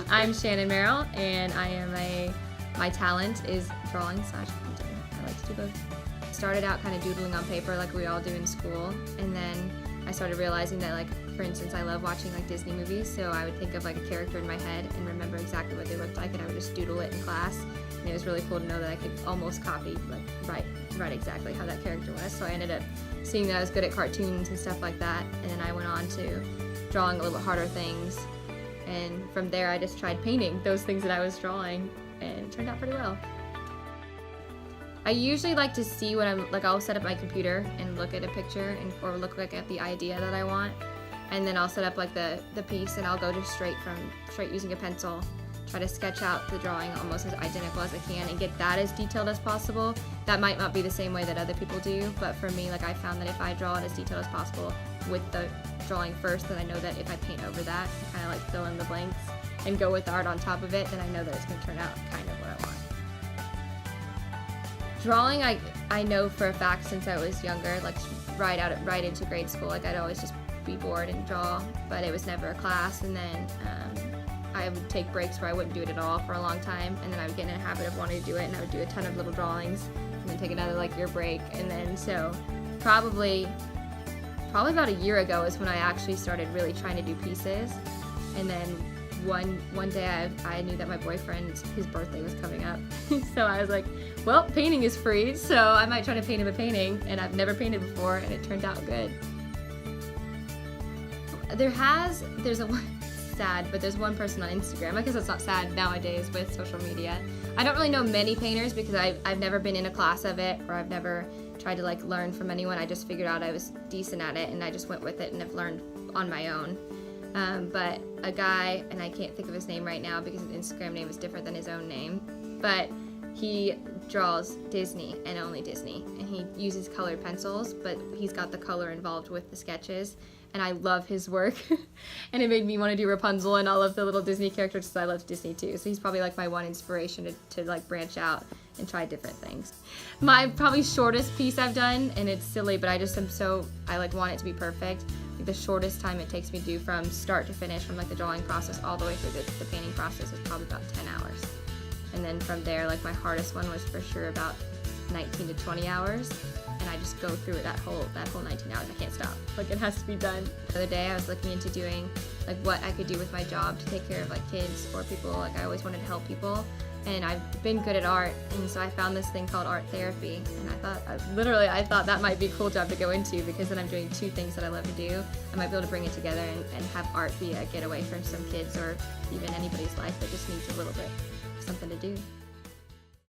I'm Shannon Merrill, and my talent is drawing / painting. I like to do both. Started out kind of doodling on paper like we all do in school, and then I started realizing that, like, for instance, I love watching like Disney movies, so I would think of like a character in my head and remember exactly what they looked like, and I would just doodle it in class. And it was really cool to know that I could almost copy, like, write exactly how that character was. So I ended up seeing that I was good at cartoons and stuff like that, and then I went on to drawing a little bit harder things. And from there, I just tried painting those things that I was drawing, and it turned out pretty well. I usually like to see what I'll set up my computer and look at a picture or look like at the idea that I want, and then I'll set up like the piece, and I'll go just straight using a pencil, try to sketch out the drawing almost as identical as I can and get that as detailed as possible. That might not be the same way that other people do, but for me, like, I found that if I draw it as detailed as possible with the drawing first, then I know that if I paint over that, kind of like fill in the blanks and go with the art on top of it, then I know that it's going to turn out kind of what I want. Drawing, I know for a fact since I was younger, like right into grade school, like I'd always just be bored and draw, but it was never a class. And then I would take breaks where I wouldn't do it at all for a long time, and then I would get in a habit of wanting to do it, and I would do a ton of little drawings and then take another like year break. And then so probably about a year ago is when I actually started really trying to do pieces. And then one day I knew that my boyfriend, his birthday was coming up. So I was like, well, painting is free, so I might try to paint him a painting, and I've never painted before, and it turned out good. There's one person on Instagram. I guess it's not sad nowadays with social media. I don't really know many painters because I've never been in a class of it, or I've never tried to like learn from anyone. I just figured out I was decent at it, and I just went with it and have learned on my own. But a guy, and I can't think of his name right now because his Instagram name is different than his own name, but he draws Disney and only Disney, and he uses colored pencils, but he's got the color involved with the sketches, and I love his work. And it made me want to do Rapunzel and all of the little Disney characters because I love Disney too. So he's probably like my one inspiration to like branch out and try different things. My probably shortest piece I've done, and it's silly, but I like want it to be perfect. Like the shortest time it takes me to do from start to finish, from like the drawing process all the way through the painting process, is probably about 10 hours. And then from there, like my hardest one was for sure about 19 to 20 hours. And I just go through it that whole 19 hours. I can't stop. Like, it has to be done. The other day I was looking into doing like what I could do with my job to take care of like kids or people. Like, I always wanted to help people, and I've been good at art, and so I found this thing called art therapy, and I thought that might be a cool job to go into, because then I'm doing two things that I love to do. I might be able to bring it together and have art be a getaway for some kids or even anybody's life that just needs a little bit of something to do.